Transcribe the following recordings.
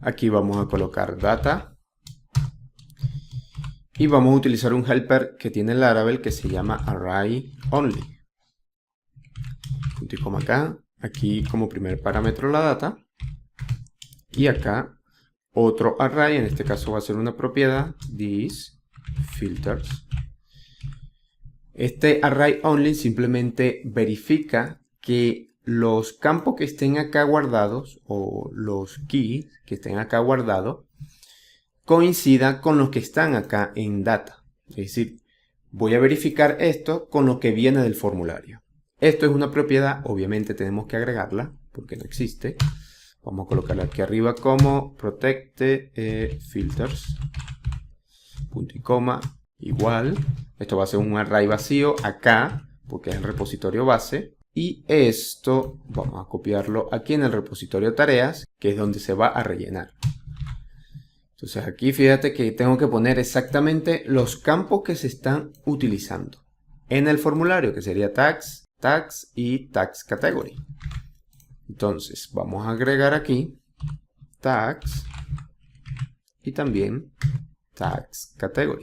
Aquí vamos a colocar data. Y vamos a utilizar un helper que tiene Laravel que se llama array only. Punto y coma acá. Aquí como primer parámetro la data. Y acá otro array, en este caso va a ser una propiedad, this filters. Este array only simplemente verifica que los campos que estén acá guardados o los keys que estén acá guardados coincidan con los que están acá en data. Es decir, voy a verificar esto con lo que viene del formulario. Esto es una propiedad, obviamente tenemos que agregarla porque no existe. Vamos a colocarla aquí arriba como protect filters, punto y coma, igual. Esto va a ser un array vacío acá, porque es el repositorio base. Y esto vamos a copiarlo aquí en el repositorio tareas, que es donde se va a rellenar. Entonces aquí fíjate que tengo que poner exactamente los campos que se están utilizando en el formulario, que sería tags, tags y tags category. Entonces vamos a agregar aquí tags y también tags category.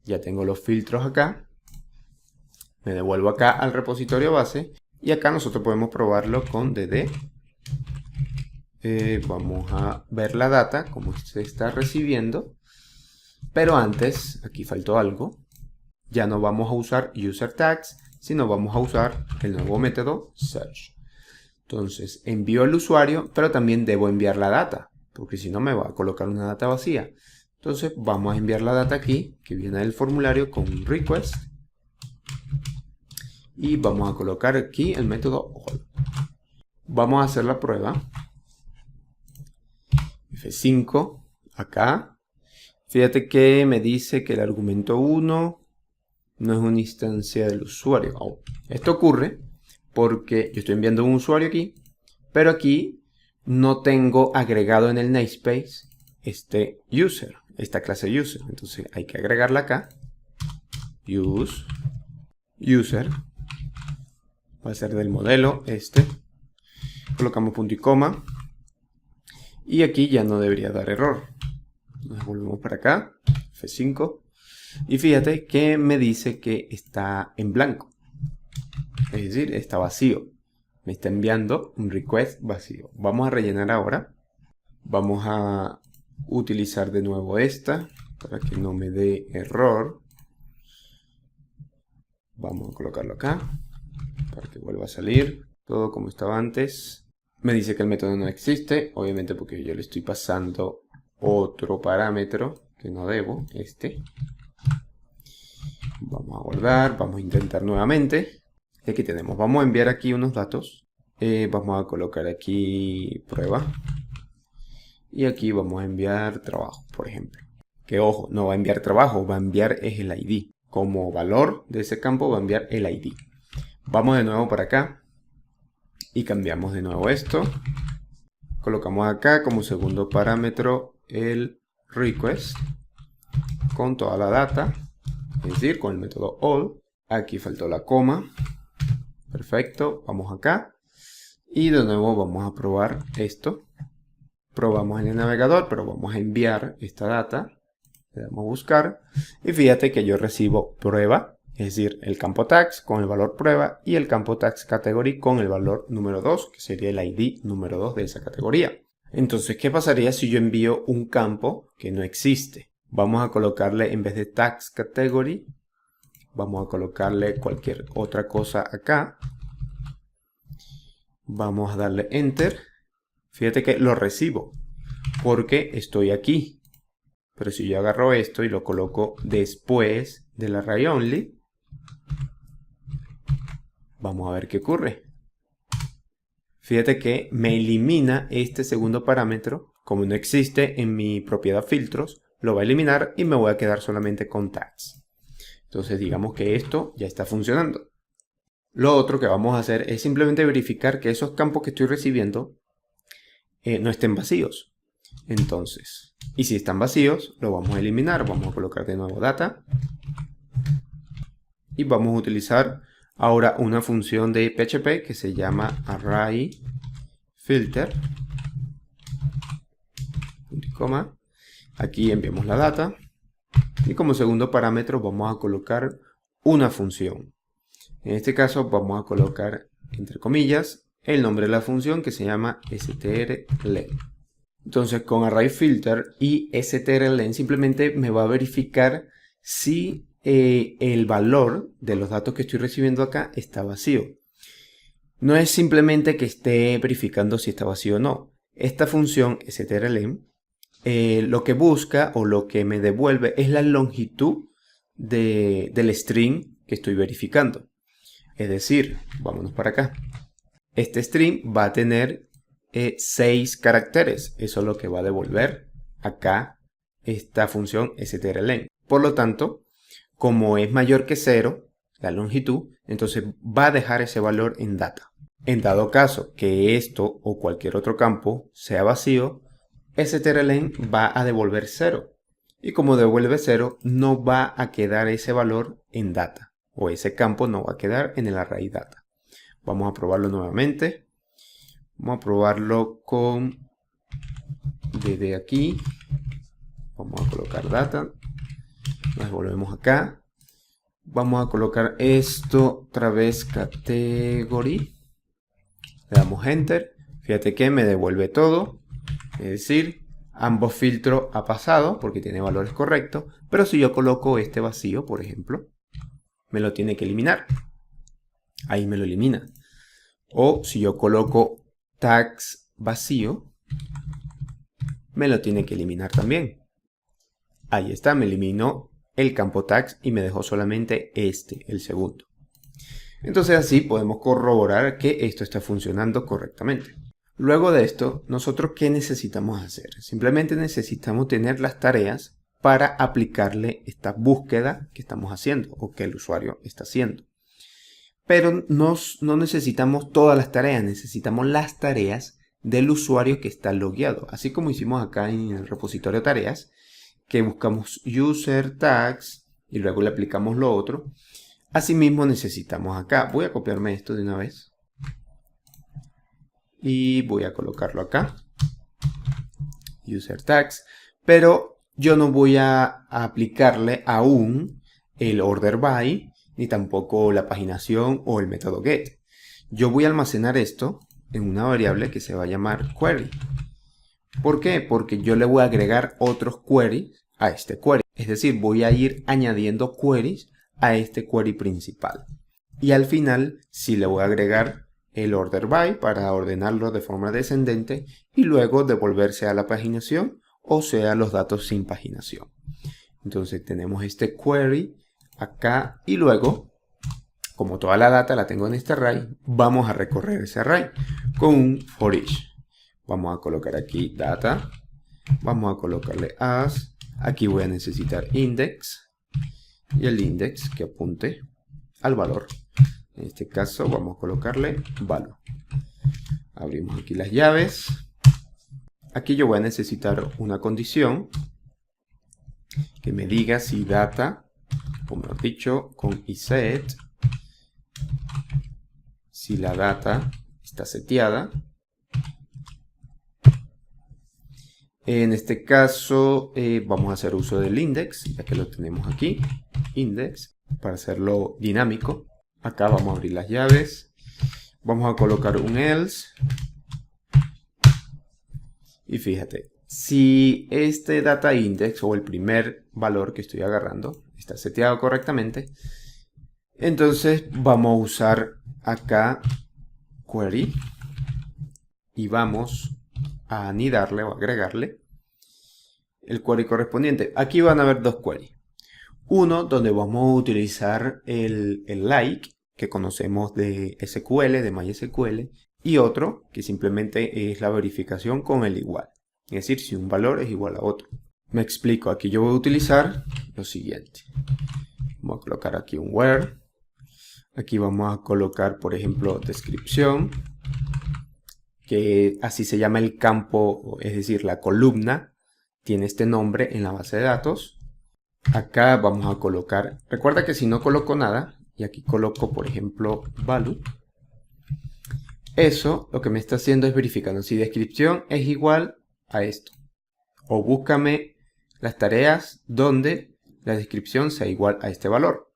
Ya tengo los filtros acá. Me devuelvo acá al repositorio base y acá nosotros podemos probarlo con dd. Vamos a ver la data, cómo se está recibiendo. Pero antes, aquí faltó algo. Ya no vamos a usar user tags, sino vamos a usar el nuevo método search. Entonces envío al usuario, pero también debo enviar la data, porque si no me va a colocar una data vacía. Entonces vamos a enviar la data aquí, que viene del formulario con un request. Y vamos a colocar aquí el método all. Vamos a hacer la prueba. F5, acá. Fíjate que me dice que el argumento 1 no es una instancia del usuario. Oh. Esto ocurre porque yo estoy enviando un usuario aquí, pero aquí no tengo agregado en el namespace este user, esta clase user. Entonces hay que agregarla acá. Use user. Va a ser del modelo este. Colocamos punto y coma. Y aquí ya no debería dar error. Nos volvemos para acá. F5. Y fíjate que me dice que está en blanco. Es decir, está vacío. Me está enviando un request vacío. Vamos a rellenar ahora. Vamos a utilizar de nuevo esta para que no me dé error. Vamos a colocarlo acá para que vuelva a salir todo como estaba antes. Me dice que el método no existe, obviamente porque yo le estoy pasando otro parámetro que no debo, este. Vamos a guardar, vamos a intentar nuevamente. Y aquí tenemos, vamos a enviar aquí unos datos. Vamos a colocar aquí prueba. Y aquí vamos a enviar trabajo, por ejemplo. Que ojo, no va a enviar trabajo, va a enviar es el ID. Como valor de ese campo va a enviar el ID. Vamos de nuevo para acá. Y cambiamos de nuevo esto. Colocamos acá como segundo parámetro el request. Con toda la data. Es decir, con el método all. Aquí faltó la coma. Perfecto. Vamos acá. Y de nuevo vamos a probar esto. Probamos en el navegador, pero vamos a enviar esta data. Le damos a buscar. Y fíjate que yo recibo prueba. Es decir, el campo tags con el valor prueba y el campo tags category con el valor número 2, que sería el ID número 2 de esa categoría. Entonces, ¿qué pasaría si yo envío un campo que no existe? Vamos a colocarle, en vez de tags category, vamos a colocarle cualquier otra cosa acá. Vamos a darle enter. Fíjate que lo recibo porque estoy aquí. Pero si yo agarro esto y lo coloco después del array only, vamos a ver qué ocurre. Fíjate que me elimina este segundo parámetro. Como no existe en mi propiedad filtros, lo va a eliminar y me voy a quedar solamente con tags. Entonces digamos que esto ya está funcionando. Lo otro que vamos a hacer es simplemente verificar que esos campos que estoy recibiendo no estén vacíos. Entonces, y si están vacíos, lo vamos a eliminar. Vamos a colocar de nuevo data. Y vamos a utilizar ahora una función de PHP que se llama array filter. coma. Aquí enviamos la data. Y como segundo parámetro vamos a colocar una función. En este caso vamos a colocar, entre comillas, el nombre de la función que se llama strlen. Entonces con ArrayFilter y strlen simplemente me va a verificar si el valor de los datos que estoy recibiendo acá está vacío. No es simplemente que esté verificando si está vacío o no. Esta función strlen lo que busca o lo que me devuelve es la longitud del string que estoy verificando. Es decir, vámonos para acá. Este string va a tener 6 caracteres. Eso es lo que va a devolver acá esta función strlen. Por lo tanto, como es mayor que 0, la longitud, entonces va a dejar ese valor en data. En dado caso que esto o cualquier otro campo sea vacío, strlen va a devolver 0. Y como devuelve 0, no va a quedar ese valor en data. O ese campo no va a quedar en el array data. Vamos a probarlo nuevamente. Vamos a probarlo con desde aquí. Vamos a colocar data. Nos volvemos acá. Vamos a colocar esto otra vez category. Le damos enter. Fíjate que me devuelve todo. Es decir, ambos filtros ha pasado porque tiene valores correctos. Pero si yo coloco este vacío, por ejemplo, me lo tiene que eliminar. Ahí me lo elimina. O si yo coloco tags vacío, me lo tiene que eliminar también. Ahí está, me eliminó el campo tags y me dejó solamente el segundo. Entonces así podemos corroborar que esto está funcionando correctamente. Luego de esto, nosotros ¿qué necesitamos hacer? Simplemente necesitamos tener las tareas para aplicarle esta búsqueda que estamos haciendo o que el usuario está haciendo. Pero no necesitamos todas las tareas, necesitamos las tareas del usuario que está logueado. Así como hicimos acá en el repositorio tareas, que buscamos user tags y luego le aplicamos lo otro. Asimismo necesitamos acá. Voy a copiarme esto de una vez. Y voy a colocarlo acá. User tags. Pero yo no voy a aplicarle aún el order by, ni tampoco la paginación o el método get. Yo voy a almacenar esto en una variable que se va a llamar query. ¿Por qué? Porque yo le voy a agregar otros queries a este query. Es decir, voy a ir añadiendo queries a este query principal. Y al final sí le voy a agregar el order by para ordenarlo de forma descendente y luego devolverse a la paginación o sea los datos sin paginación. Entonces tenemos este query acá y luego, como toda la data la tengo en este array, vamos a recorrer ese array con un for each. Vamos a colocar aquí data, vamos a colocarle as, aquí voy a necesitar index y el index que apunte al valor. En este caso vamos a colocarle value. Abrimos aquí las llaves. Aquí yo voy a necesitar una condición que me diga si data, o mejor dicho, con iset, si la data está seteada. En este caso vamos a hacer uso del index, ya que lo tenemos aquí, index, para hacerlo dinámico. Acá vamos a abrir las llaves, vamos a colocar un else, y fíjate, si este data index o el primer valor que estoy agarrando está seteado correctamente, entonces vamos a usar acá query y vamos a anidarle o agregarle el query correspondiente. Aquí van a haber dos queries. Uno donde vamos a utilizar el like que conocemos de SQL, de MySQL, y otro que simplemente es la verificación con el igual. Es decir, si un valor es igual a otro. Me explico, aquí yo voy a utilizar lo siguiente. Vamos a colocar aquí un where. Aquí vamos a colocar, por ejemplo, descripción, que así se llama el campo, es decir, la columna tiene este nombre en la base de datos. Acá vamos a colocar, recuerda que si no coloco nada, y aquí coloco, por ejemplo, value, eso lo que me está haciendo es verificando si descripción es igual a esto, o búscame las tareas donde la descripción sea igual a este valor.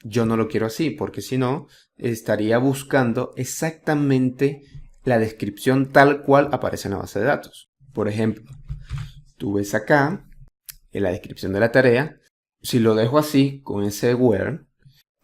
Yo no lo quiero así, porque si no, estaría buscando exactamente la descripción tal cual aparece en la base de datos. Por ejemplo, tú ves acá, en la descripción de la tarea, si lo dejo así, con ese where,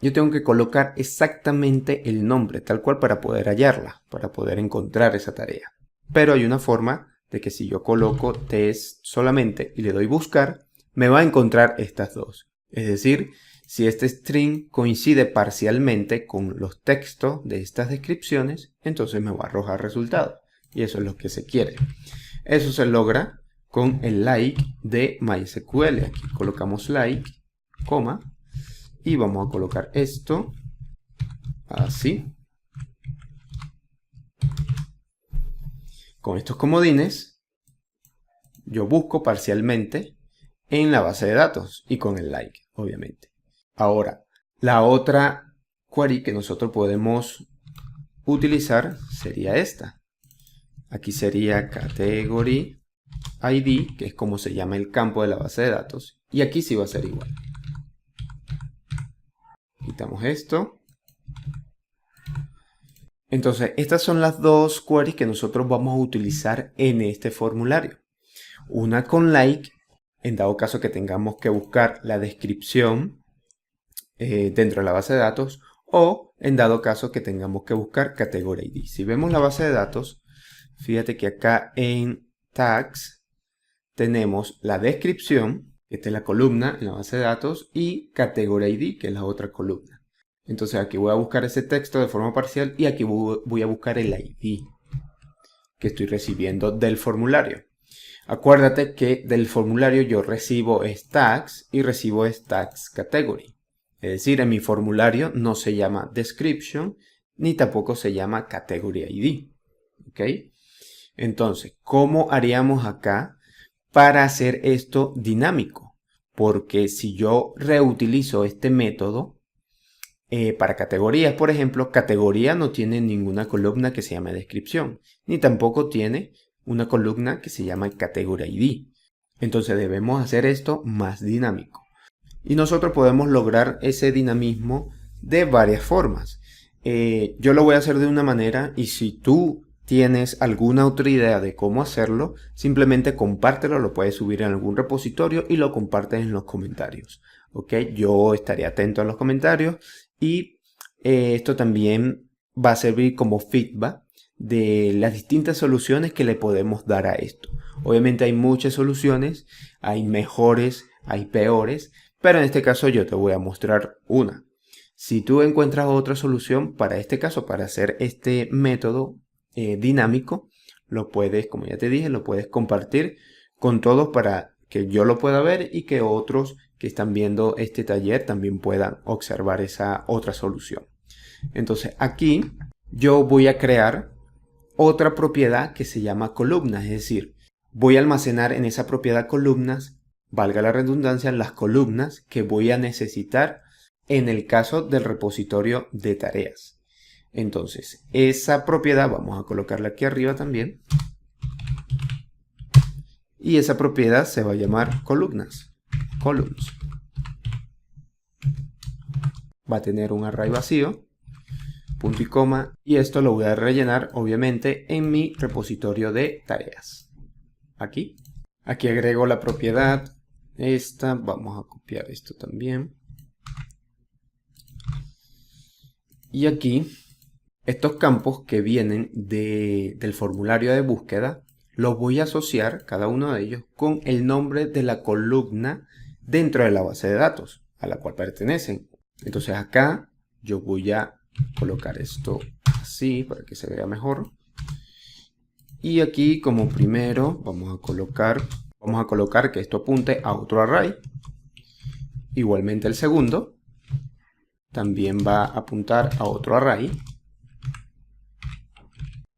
yo tengo que colocar exactamente el nombre, tal cual, para poder hallarla, para poder encontrar esa tarea. Pero hay una forma de que si yo coloco test solamente y le doy buscar, me va a encontrar estas dos. Es decir, si este string coincide parcialmente con los textos de estas descripciones, entonces me va a arrojar resultado. Y eso es lo que se quiere. Eso se logra con el like de MySQL. Aquí colocamos like, coma, y vamos a colocar esto así. Con estos comodines, yo busco parcialmente en la base de datos y con el like, obviamente. Ahora, la otra query que nosotros podemos utilizar sería esta. Aquí sería category ID, que es como se llama el campo de la base de datos. Y aquí sí va a ser igual. Quitamos esto. Entonces, estas son las dos queries que nosotros vamos a utilizar en este formulario. Una con like, en dado caso que tengamos que buscar la descripción dentro de la base de datos, o en dado caso que tengamos que buscar category ID. Si vemos la base de datos, fíjate que acá en tags tenemos la descripción, esta es la columna en la base de datos, y category ID, que es la otra columna. Entonces aquí voy a buscar ese texto de forma parcial y aquí voy a buscar el ID que estoy recibiendo del formulario. Acuérdate que del formulario yo recibo tags y recibo tags category. Es decir, en mi formulario no se llama description ni tampoco se llama category ID. ¿Ok? Entonces, ¿cómo haríamos acá para hacer esto dinámico? Porque si yo reutilizo este método, para categorías, por ejemplo, categoría no tiene ninguna columna que se llame descripción, ni tampoco tiene una columna que se llama category ID. Entonces debemos hacer esto más dinámico. Y nosotros podemos lograr ese dinamismo de varias formas. Yo lo voy a hacer de una manera y si tú tienes alguna otra idea de cómo hacerlo, simplemente compártelo, lo puedes subir en algún repositorio y lo compartes en los comentarios. ¿Ok? Yo estaré atento a los comentarios y esto también va a servir como feedback de las distintas soluciones que le podemos dar a esto. Obviamente hay muchas soluciones, hay mejores, hay peores, pero en este caso yo te voy a mostrar una. Si tú encuentras otra solución para este caso, para hacer este método dinámico, lo puedes, como ya te dije, lo puedes compartir con todos para que yo lo pueda ver y que otros que están viendo este taller también puedan observar esa otra solución. Entonces aquí yo voy a crear otra propiedad que se llama columnas, es decir, voy a almacenar en esa propiedad columnas, valga la redundancia, las columnas que voy a necesitar en el caso del repositorio de tareas. Entonces, esa propiedad vamos a colocarla aquí arriba también. Y esa propiedad se va a llamar columnas. Columns. Va a tener un array vacío, punto y coma, y esto lo voy a rellenar obviamente en mi repositorio de tareas. Aquí agrego la propiedad, esta, vamos a copiar esto también. Y aquí, estos campos que vienen del formulario de búsqueda, los voy a asociar, cada uno de ellos, con el nombre de la columna dentro de la base de datos a la cual pertenecen. Entonces acá yo voy a colocar esto así para que se vea mejor. Y aquí como primero vamos a colocar que esto apunte a otro array. Igualmente el segundo también va a apuntar a otro array.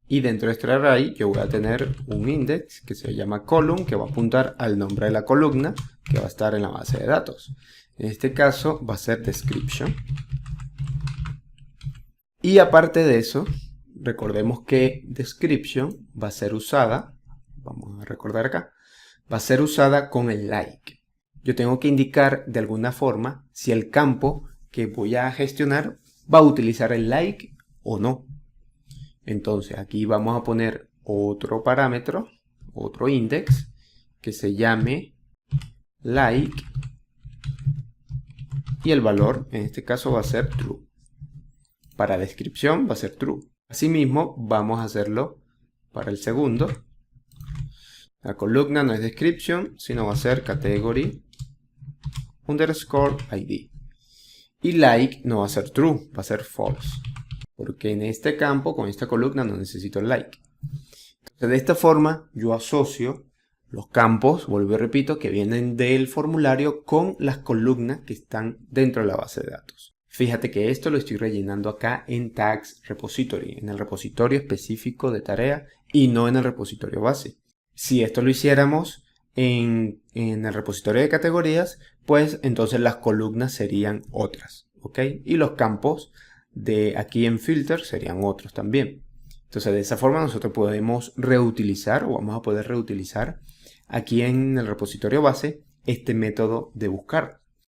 Y dentro de este array yo voy a tener un index que se llama column, que va a apuntar al nombre de la columna que va a estar en la base de datos. En este caso va a ser description. Y aparte de eso, recordemos que description va a ser usada, vamos a recordar acá, va a ser usada con el like. Yo tengo que indicar de alguna forma si el campo que voy a gestionar va a utilizar el like o no. Entonces aquí vamos a poner otro parámetro, otro index, que se llame like, y el valor en este caso va a ser true. Para descripción va a ser true. Asimismo vamos a hacerlo para el segundo. La columna no es description, sino va a ser category underscore id. Y like no va a ser true, va a ser false. Porque en este campo, con esta columna, no necesito el like. Entonces, de esta forma, yo asocio los campos, vuelvo y repito, que vienen del formulario con las columnas que están dentro de la base de datos. Fíjate que esto lo estoy rellenando acá en tags repository, en el repositorio específico de tarea y no en el repositorio base. Si esto lo hiciéramos en el repositorio de categorías, pues entonces las columnas serían otras, ¿ok? Y los campos de aquí en filter serían otros también. Entonces de esa forma nosotros podemos reutilizar, o vamos a poder reutilizar aquí en el repositorio base, este método de buscar.